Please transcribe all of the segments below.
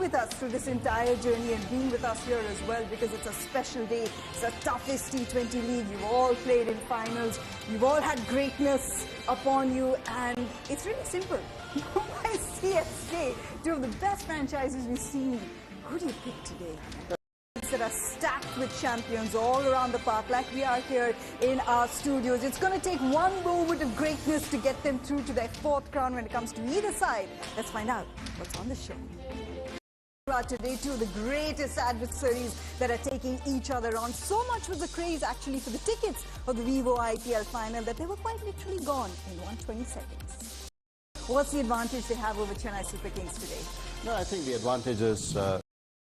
with us through this entire journey and being with us here as well, because it's a special day. It's the toughest T20 league. You've all played in finals. You've all had greatness upon you, and it's really simple. Mumbai CSK, two of the best franchises we've seen. Who do you pick today? That are stacked with champions all around the park, like we are here in our studios. It's going to take one moment of greatness to get them through to their fourth crown when it comes to either side. Let's find out what's on the show. Today, two of the greatest adversaries that are taking each other on. So much was the craze actually for the tickets of the Vivo IPL final that they were quite literally gone in 120 seconds. What's the advantage they have over Chennai Super Kings today? No, I think the advantage is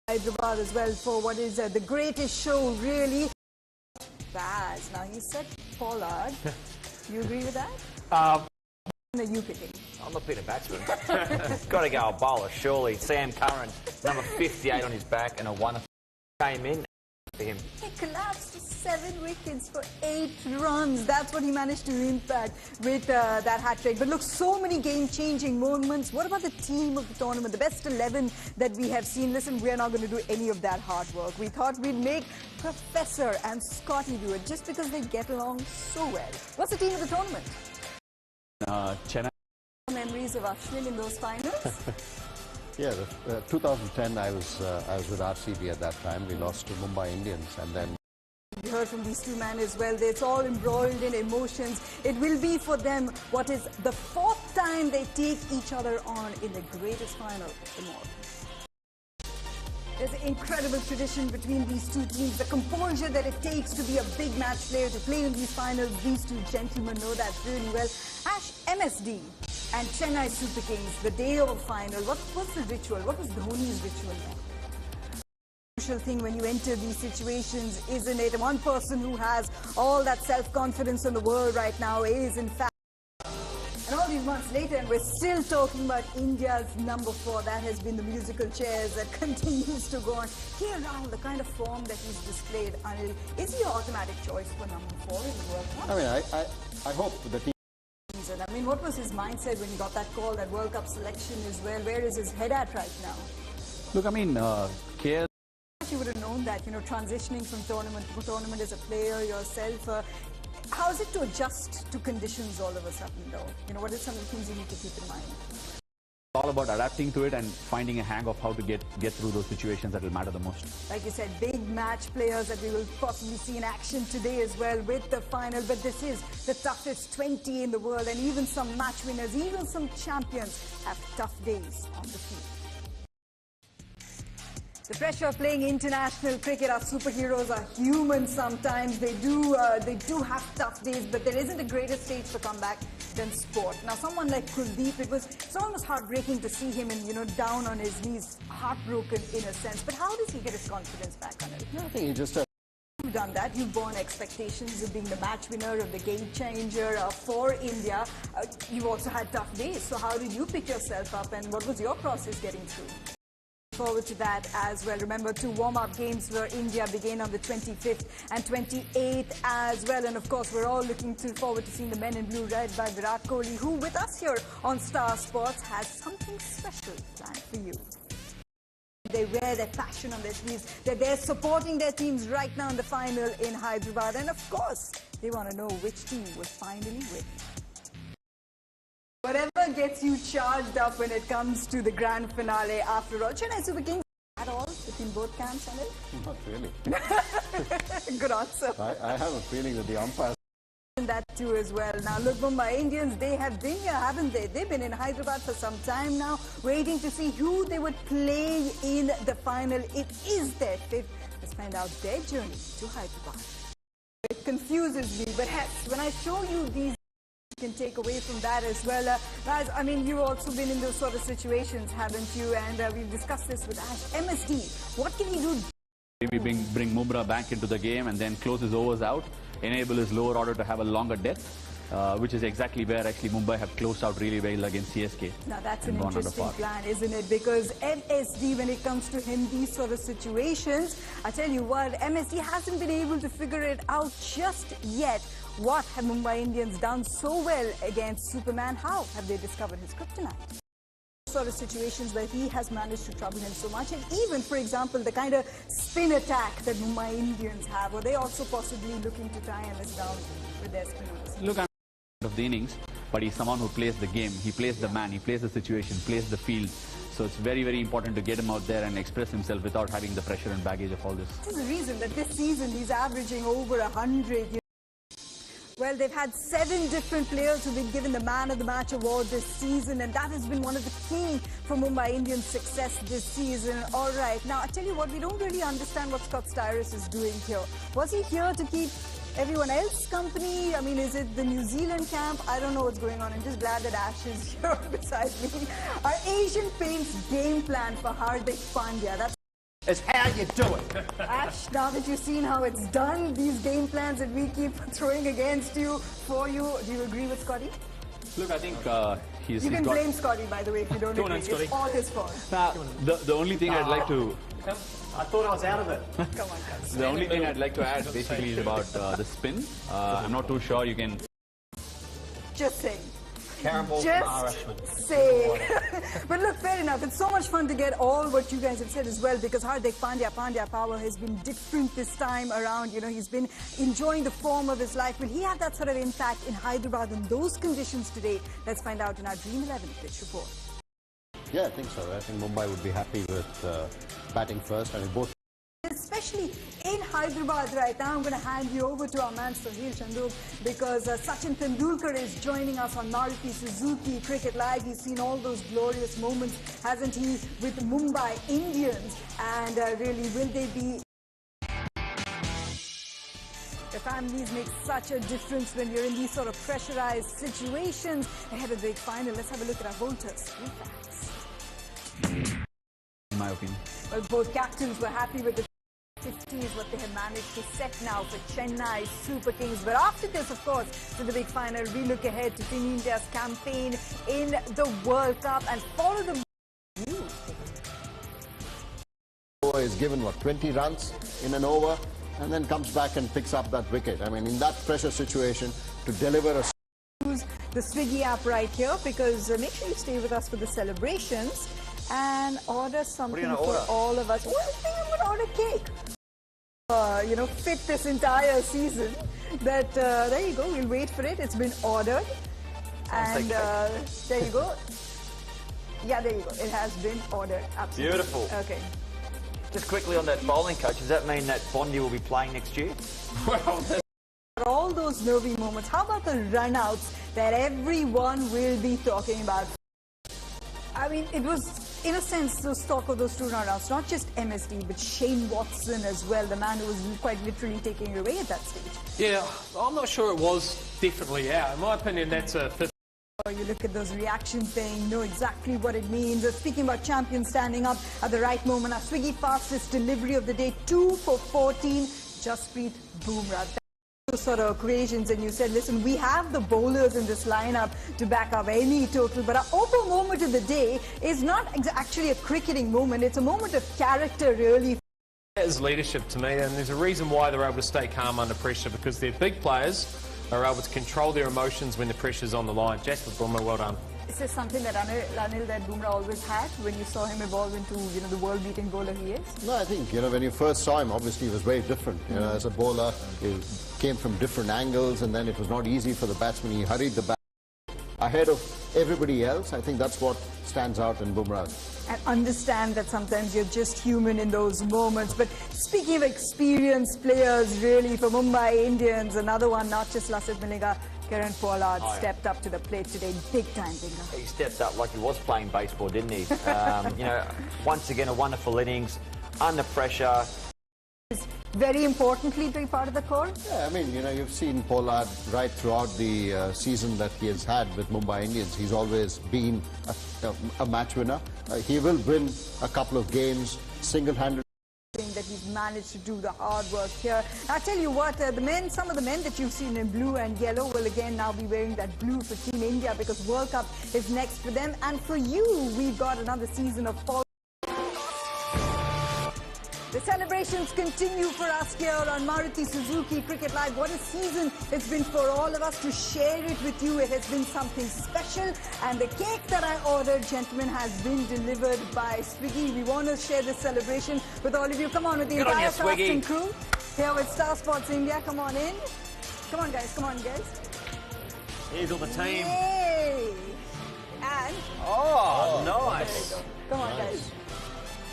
Hyderabad as well for what is the greatest show, really. Baz. Now, he said Pollard. You agree with that? No, you picking. I'm not being a batsman. Got to go a bowler, surely. Sam Curran, number 58 on his back, and a 1 came in for him. He collapsed to 7 wickets for 8 runs. That's what he managed to impact with that hat-trick. But look, so many game-changing moments. What about the team of the tournament, the best 11 that we have seen? Listen, we're not going to do any of that hard work. We thought we'd make Professor and Scotty do it just because they get along so well. What's the team of the tournament? Chennai. Memories of Ashwin in those finals? Yeah, 2010 I was with RCB at that time. We lost to Mumbai Indians, and then we heard from these two men as well. It's all embroiled in emotions. It will be for them what is the 4th time they take each other on in the greatest final of them all. There's an incredible tradition between these two teams. The composure that it takes to be a big match player, to play in these finals, these two gentlemen know that really well. Ash, MSD and Chennai Super Kings, the day of a final, what was the ritual? What was Dhoni's ritual then? Crucial thing when you enter these situations, isn't it? One person who has all that self-confidence in the world right now is, in fact, and all these months later, and we're still talking about India's number 4. That has been the musical chairs that continues to go on. Here now, the kind of form that he's displayed, Anil, is he your automatic choice for number 4 in the World Cup? I mean, I hope the team. I mean, what was his mindset when he got that call, that World Cup selection as well? Where is his head at right now? Look, I mean, KL. You would have known that, you know, transitioning from tournament to tournament as a player yourself. How is it to adjust to conditions all of a sudden, though? You know, what are some of the things you need to keep in mind? It's all about adapting to it and finding a hang of how to get through those situations that will matter the most. Like you said, big match players that we will possibly see in action today as well with the final. But this is the toughest 20 in the world, and even some match winners, even some champions have tough days on the field. The pressure of playing international cricket, our superheroes are human sometimes. They do have tough days, but there isn't a greater stage for comeback than sport. Now, someone like Kuldeep, it's almost heartbreaking to see him, down on his knees, heartbroken in a sense. But how does he get his confidence back on it? I think he just. You've done that. You've borne expectations of being the match winner, of the game changer for India. You've also had tough days. So how did you pick yourself up, and what was your process getting through? Forward to that as well. Remember, 2 warm-up games for India begin on the 25th and 28th as well. And of course, we're all looking forward to seeing the men in blue led by Virat Kohli, who with us here on Star Sports has something special planned for you. They wear their passion on their sleeves. They're there supporting their teams right now in the final in Hyderabad. And of course, they want to know which team will finally win. Whatever gets you charged up when it comes to the grand finale after all. Chennai Super Kings at all between both camps, Anil? Not really. Good answer. I have a feeling that the umpires. That too as well. Now look, Mumbai Indians, they have been here, haven't they? They've been in Hyderabad for some time now, waiting to see who they would play in the final. It is their 5th. Let's find out their journey to Hyderabad. It confuses me, but heck, when I show you these, you can take away from that as well. Guys, I mean, you've also been in those sort of situations, haven't you? And we've discussed this with Ash. MSD, what can he do? Maybe bring Mumra back into the game and then close his overs out, enable his lower order to have a longer depth, which is exactly where actually Mumbai have closed out really well against CSK. Now that's an interesting plan, isn't it? Because MSD, when it comes to him, these sort of situations, I tell you what, MSD hasn't been able to figure it out just yet. What have Mumbai Indians done so well against Superman? How have they discovered his kryptonite? sort of situations where he has managed to trouble him so much. And even, for example, the kind of spin attack that Mumbai Indians have, are they also possibly looking to tie us down with their spinners? Look, I'm of the innings, but he's someone who plays the game. He plays the man, he plays the situation, plays the field. So it's very, very important to get him out there and express himself without having the pressure and baggage of all this. This is the reason that this season he's averaging over 100. Well, they've had 7 different players who've been given the Man of the Match award this season, and that has been one of the key for Mumbai Indians' success this season. All right, now I tell you what, we don't really understand what Scott Styris is doing here. Was he here to keep everyone else company? I mean, is it the New Zealand camp? I don't know what's going on. I'm just glad that Ash is here beside me. Our Asian Paints game plan for Hardik Pandya. That's It's how you do it. Ash, now that you've seen how it's done, these game plans that we keep throwing against you, for you, do you agree with Scotty? Look, I think You can blame Scotty, by the way, if you don't agree. It's all his fault. The only thing I'd like to... I thought I was out of it. Come on, guys. The only thing I'd like to add basically is about the spin. I'm not too sure you can... Just saying. Caramel Just say. But look, fair enough. It's so much fun to get all what you guys have said as well, because Hardik Pandya power has been different this time around. You know, he's been enjoying the form of his life. Will he have that sort of impact in Hyderabad in those conditions today? Let's find out in our Dream 11 pitch report. Yeah, I think so. I think Mumbai would be happy with batting first. I mean, both. Especially in Hyderabad right now. I'm going to hand you over to our man Sahil Chandok, because Sachin Tendulkar is joining us on Maruti Suzuki Cricket Live. He's seen all those glorious moments, hasn't he, with Mumbai Indians? And really, will they be... The families make such a difference when you're in these sort of pressurized situations ahead of the big final. Let's have a look at our voters. In my opinion. Well, both captains were happy with the 50 is what they have managed to set now for Chennai Super Kings. But after this, of course, to the big final, we look ahead to Team India's campaign in the World Cup and follow the... Is given, 20 runs in an over, and then comes back and picks up that wicket. I mean, in that pressure situation, to deliver a... Use the Swiggy app right here, because make sure you stay with us for the celebrations and order something for all of us. Well, I think I'm going to order cake. You know, fit this entire season. But there you go. We'll wait for it. It's been ordered. And there you go. Yeah, there you go. It has been ordered. Absolutely. Beautiful. Okay. Just quickly on that bowling coach, does that mean that Bondi will be playing next year? Well, all those nervy moments. How about the run-outs that everyone will be talking about? I mean, it was, in a sense, the stock of those 2 run-outs, not just MSD, but Shane Watson as well, the man who was quite literally taking it away at that stage. Yeah, I'm not sure it was definitely out. In my opinion, that's a... You look at those reactions there, you know exactly what it means. Speaking about champions standing up at the right moment, our Swiggy fastest delivery of the day, 2 for 14, Jasprit Bumrah. Those sort of equations, and you said, listen, we have the bowlers in this lineup to back up any total, but our Oppo moment of the day is not actually a cricketing moment, it's a moment of character, really. That is leadership to me, and there's a reason why they're able to stay calm under pressure, because they're big players, are able to control their emotions when the pressure's on the line. Jasprit Bumrah, well done. Is this something that Anil, that Bumrah always had when you saw him evolve into, you know, the world-beating bowler he is? No, I think, you know, when you first saw him, obviously he was very different. You know, as a bowler, he came from different angles, and then it was not easy for the batsman. He hurried the bat ahead of everybody else. I think that's what stands out in Bumrah. And understand that sometimes you're just human in those moments. But speaking of experienced players, really, for Mumbai Indians, another one, not just Lasith Malinga, Kieran Pollard stepped up to the plate today, big time, Binga. He stepped up like he was playing baseball, didn't he? You know, once again, a wonderful innings, under pressure. Very importantly, to be part of the core. Yeah, I mean, you know, you've seen Pollard right throughout the season that he has had with Mumbai Indians. He's always been a match winner. He will win a couple of games single-handed. That he's managed to do the hard work here. I'll tell you what, some of the men that you've seen in blue and yellow will again now be wearing that blue for Team India, because World Cup is next for them. And for you, we've got another season of The celebrations continue for us here on Maruti Suzuki Cricket Live. What a season it's been for all of us. To share it with you, it has been something special. And the cake that I ordered, gentlemen, has been delivered by Swiggy. We want to share this celebration with all of you. Come on, with the Good on entire you, cast Swiggy. and crew here with Star Sports India. Come on in. Come on, guys. Come on, guys. Here's all the team. Yay! And Oh, nice. come on, guys.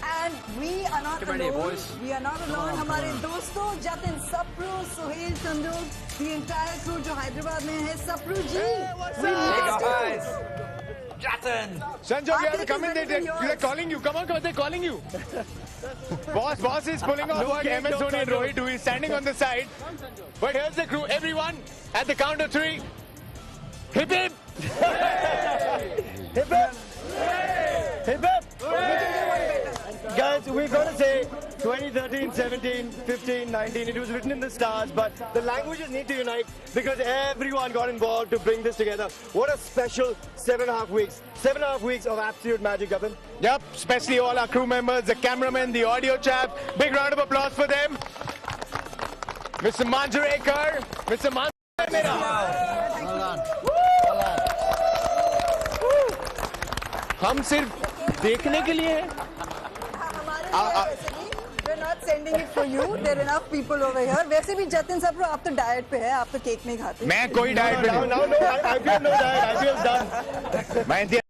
And we are not Get ready, alone. boys. We are not alone. हमारे दोस्तों जतिन सप्रू, सुहेल संदूक, the entire crew जो हैदराबाद में है. सप्रू जी, we Hey missed guys. you. Jatin. Sanjay, you have to Take come is in. ready for They're yours. calling you. Come on, they're calling you. Boss is pulling off what MS Dhoni and Rohit do. He's standing on the side. But here's the crew. Everyone at the count of 3. Hip hip. Hip hip! Hip hip! Guys, we gotta say 2013, 17, 15, 19, it was written in the stars, but the languages need to unite because everyone got involved to bring this together. What a special 7.5 weeks. 7.5 weeks of absolute magic, Jatin. Yep, especially all our crew members, the cameramen, the audio chap. Big round of applause for them. Mr. Manjarekar, Mr. हम सिर्फ देखने के लिए हैं. We're not sending it for you. There are enough people over here. वैसे भी जतिन सप्रू आप तो डाइट पे है, आप तो केक नहीं खाते. मैं कोई डाइट पे No, नहीं. no, I feel no diet. I feel done. Mayanti,